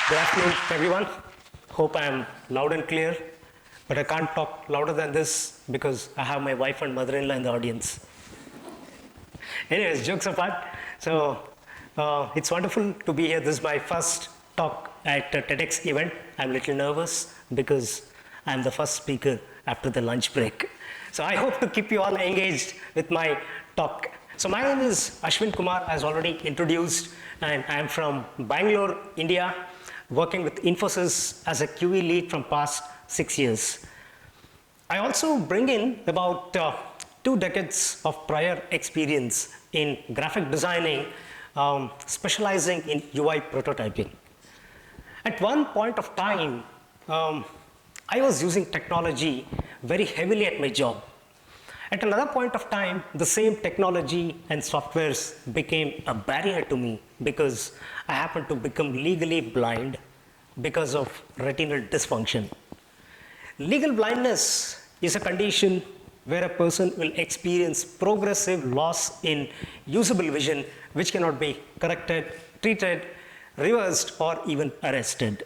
Good afternoon, everyone. Hope I am loud and clear, but I can't talk louder than this because I have my wife and mother-in-law in the audience. Anyways, jokes apart, it's wonderful to be here. This is my first talk at a TEDx event. I'm a little nervous because I'm the first speaker after the lunch break. So I hope to keep you all engaged with my talk. So my name is Ashwin Kumar, as already introduced, and I'm from Bangalore, India, working with Infosys as a QE lead from past 6 years. I also bring in about 2 decades of prior experience in graphic designing, specializing in UI prototyping. At one point of time, I was using technology very heavily at my job. At another point of time, the same technology and softwares became a barrier to me because I happened to become legally blind because of retinal dysfunction. Legal blindness is a condition where a person will experience progressive loss in usable vision, which cannot be corrected, treated, reversed, or even arrested.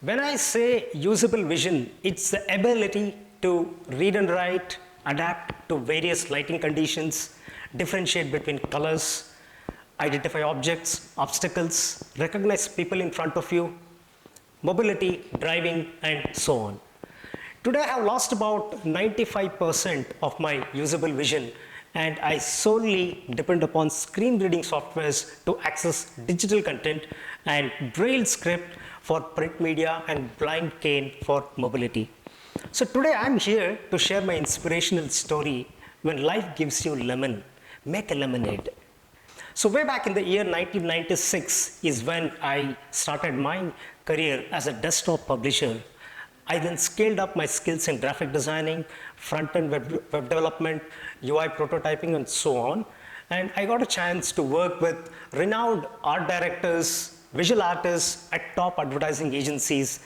When I say usable vision, it's the ability to read and write, adapt to various lighting conditions, differentiate between colors, identify objects, obstacles, recognize people in front of you, mobility, driving, and so on. Today I have lost about 95% of my usable vision, and I solely depend upon screen reading softwares to access digital content and braille script for print media and blind cane for mobility. So today I'm here to share my inspirational story. When life gives you lemon, make a lemonade. So way back in the year 1996 is when I started my career as a desktop publisher. I then scaled up my skills in graphic designing, front-end web development, UI prototyping, and so on. And I got a chance to work with renowned art directors, visual artists at top advertising agencies,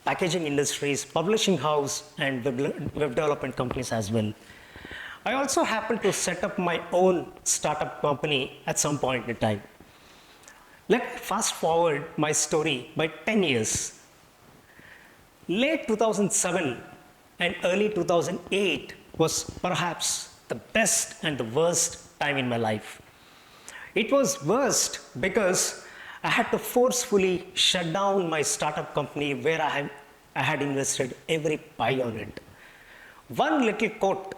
packaging industries, publishing house, and web development companies as well. I also happened to set up my own startup company at some point in time. Let me fast forward my story by 10 years. Late 2007 and early 2008 was perhaps the best and the worst time in my life. It was worst because I had to forcefully shut down my startup company where I had invested every pie on it. One little quote,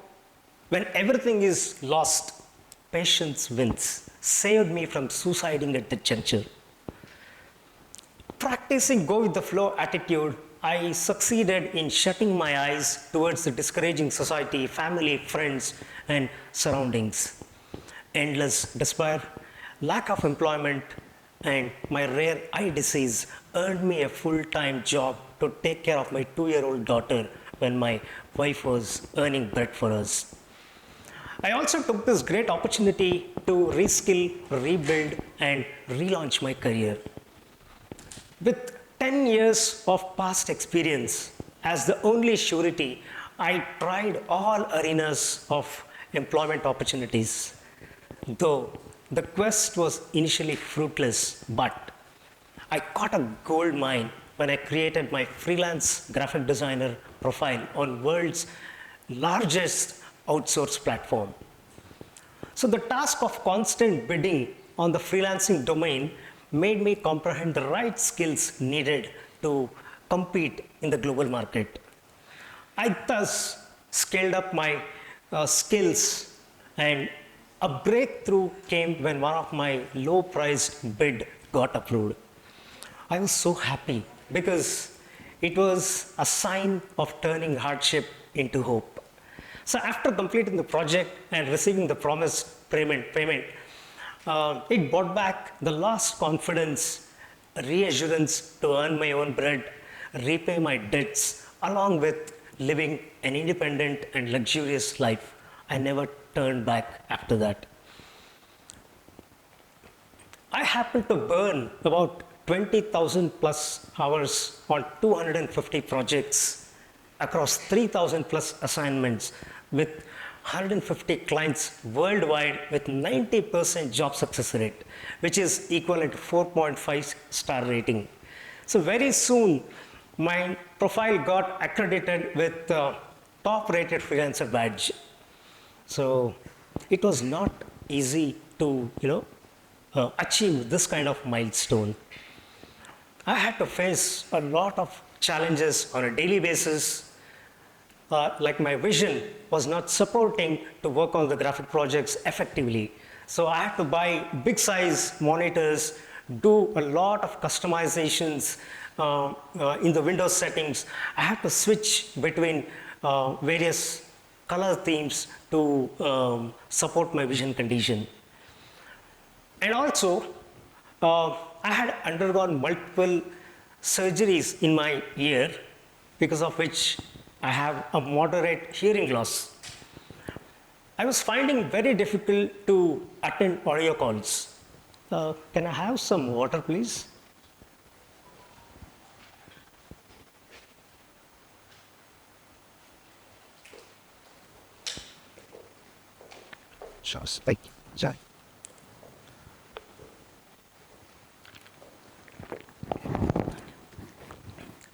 "When everything is lost, patience wins," saved me from suiciding at the juncture. Practicing go with the flow attitude, I succeeded in shutting my eyes towards the discouraging society, family, friends, and surroundings. Endless despair, lack of employment, and my rare eye disease earned me a full-time job to take care of my 2-year-old daughter when my wife was earning bread for us. I also took this great opportunity to reskill, rebuild, and relaunch my career. With 10 years of past experience as the only surety, I tried all arenas of employment opportunities. Though the quest was initially fruitless, but I caught a gold mine when I created my freelance graphic designer profile on world's largest outsource platform. So the task of constant bidding on the freelancing domain made me comprehend the right skills needed to compete in the global market. I thus scaled up my skills, and a breakthrough came when one of my low-priced bid got approved. I was so happy because it was a sign of turning hardship into hope. So after completing the project and receiving the promised payment, it brought back the lost confidence, reassurance to earn my own bread, repay my debts, along with living an independent and luxurious life. I never turned back after that. I happened to burn about 20,000 plus hours on 250 projects across 3,000 plus assignments with 150 clients worldwide with 90% job success rate, which is equivalent to 4.5 star rating. So very soon, my profile got accredited with top rated freelancer badge. So it was not easy to, achieve this kind of milestone. I had to face a lot of challenges on a daily basis. Like my vision was not supporting to work on the graphic projects effectively. So I had to buy big size monitors, do a lot of customizations in the Windows settings. I had to switch between various color themes to support my vision condition. And also, I had undergone multiple surgeries in my ear, because of which I have a moderate hearing loss. I was finding very difficult to attend audio calls. Can I have some water, please?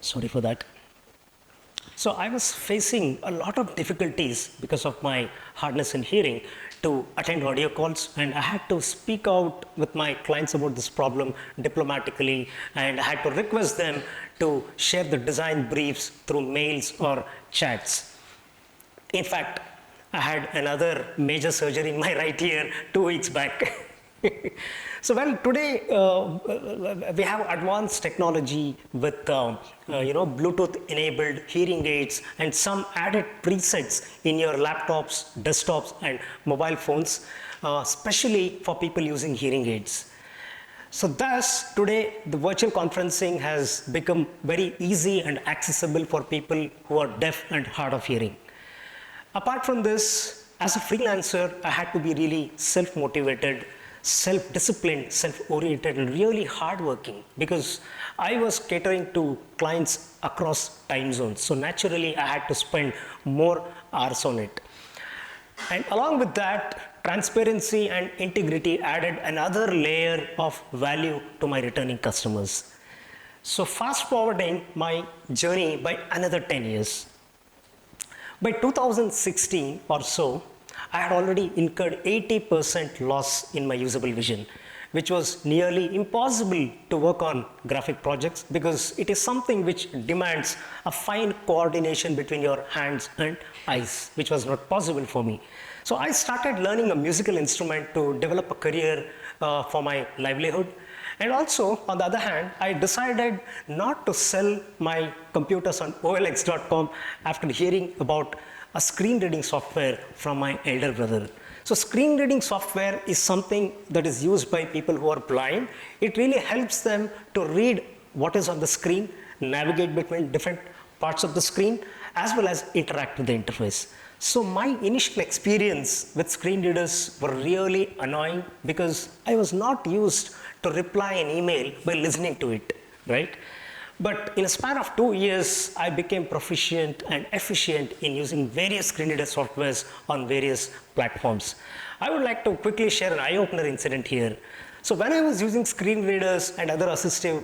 Sorry for that. So I was facing a lot of difficulties because of my hardness in hearing to attend audio calls, and I had to speak out with my clients about this problem diplomatically, and I had to request them to share the design briefs through mails or chats. In fact, I had another major surgery in my right ear 2 weeks back. So well, today we have advanced technology with Bluetooth enabled hearing aids and some added presets in your laptops, desktops and mobile phones, especially for people using hearing aids. So thus today the virtual conferencing has become very easy and accessible for people who are deaf and hard of hearing. Apart from this, as a freelancer, I had to be really self-motivated, self-disciplined, self-oriented, and really hardworking, because I was catering to clients across time zones. So naturally, I had to spend more hours on it. And along with that, transparency and integrity added another layer of value to my returning customers. So fast forwarding my journey by another 10 years. By 2016 or so, I had already incurred 80% loss in my usable vision, which was nearly impossible to work on graphic projects because it is something which demands a fine coordination between your hands and eyes, which was not possible for me. So I started learning a musical instrument to develop a career for my livelihood. And also, on the other hand, I decided not to sell my computers on OLX.com after hearing about a screen reading software from my elder brother. So screen reading software is something that is used by people who are blind. It really helps them to read what is on the screen, navigate between different parts of the screen, as well as interact with the interface. So my initial experience with screen readers were really annoying because I was not used to reply an email by listening to it, right? But in a span of 2 years, I became proficient and efficient in using various screen reader softwares on various platforms. I would like to quickly share an eye-opener incident here. So when I was using screen readers and other assistive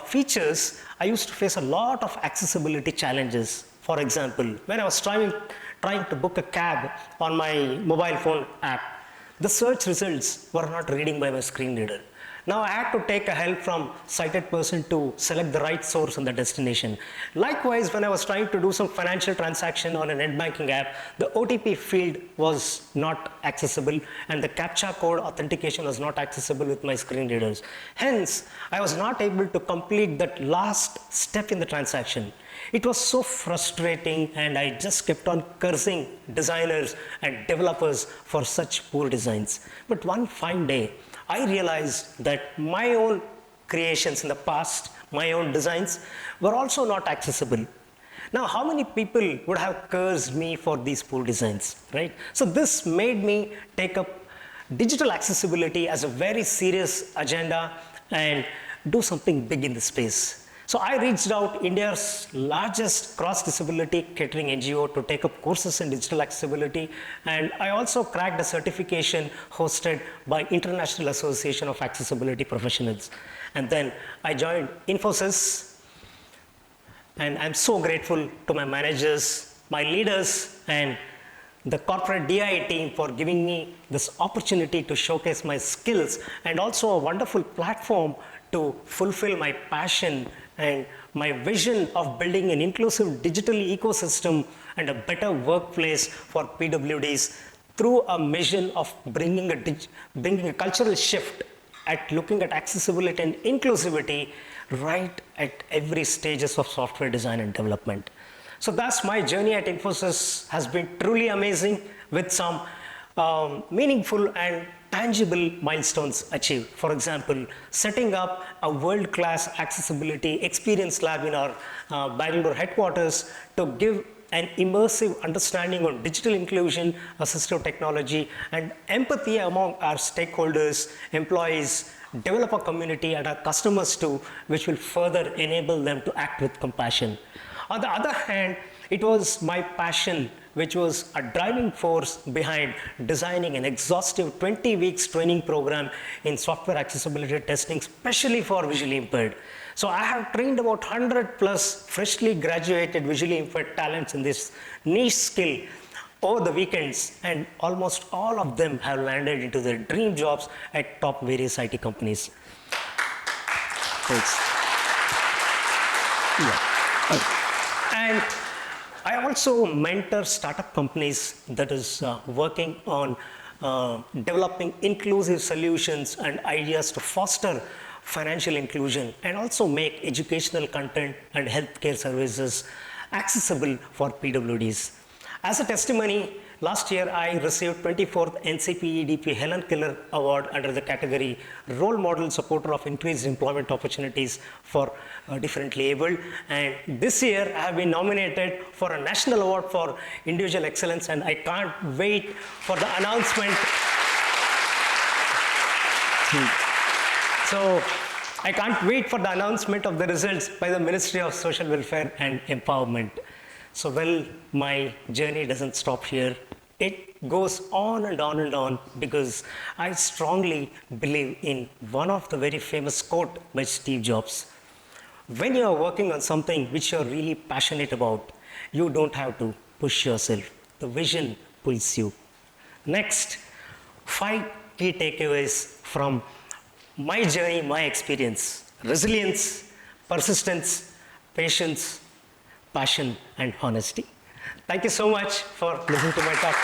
features, I used to face a lot of accessibility challenges. For example, when I was trying to book a cab on my mobile phone app, the search results were not reading by my screen reader. Now I had to take a help from sighted person to select the right source and the destination. Likewise, when I was trying to do some financial transaction on a net banking app, the OTP field was not accessible and the CAPTCHA code authentication was not accessible with my screen readers. Hence, I was not able to complete that last step in the transaction. It was so frustrating and I just kept on cursing designers and developers for such poor designs. But one fine day, I realized that my own creations in the past, my own designs, were also not accessible. Now, how many people would have cursed me for these poor designs, right? So this made me take up digital accessibility as a very serious agenda and do something big in the space. So I reached out India's largest cross-disability catering NGO to take up courses in digital accessibility, and I also cracked a certification hosted by International Association of Accessibility Professionals. And then I joined Infosys And I'm so grateful to my managers, my leaders, and the corporate DI team for giving me this opportunity to showcase my skills, and also a wonderful platform to fulfill my passion and my vision of building an inclusive digital ecosystem and a better workplace for PWDs through a mission of bringing a cultural shift at looking at accessibility and inclusivity right at every stages of software design and development. So that's my journey at Infosys has been truly amazing, with some meaningful and tangible milestones achieved. For example, setting up a world-class accessibility experience lab in our Bangalore headquarters to give an immersive understanding on digital inclusion, assistive technology, and empathy among our stakeholders, employees, developer community, and our customers too, which will further enable them to act with compassion. On the other hand, it was my passion which was a driving force behind designing an exhaustive 20 weeks training program in software accessibility testing, especially for visually impaired. So I have trained about 100 plus freshly graduated visually impaired talents in this niche skill over the weekends, and almost all of them have landed into their dream jobs at top various IT companies. Thanks. Yeah. And I also mentor startup companies that is working on developing inclusive solutions and ideas to foster financial inclusion, and also make educational content and healthcare services accessible for PWDs. As a testimony, last year I received 24th NCPEDP Helen Keller Award under the category Role Model Supporter of Increased Employment Opportunities for Differently Abled. And this year I have been nominated for a National Award for Individual Excellence, and I can't wait for the announcement. So I can't wait for the announcement of the results by the Ministry of Social Welfare and Empowerment. So, well, my journey doesn't stop here. It goes on and on and on, because I strongly believe in one of the very famous quote by Steve Jobs. When you are working on something which you're really passionate about, you don't have to push yourself. The vision pulls you. Next, 5 key takeaways from my journey, my experience: resilience, persistence, patience, passion, and honesty. Thank you so much for listening to my talk.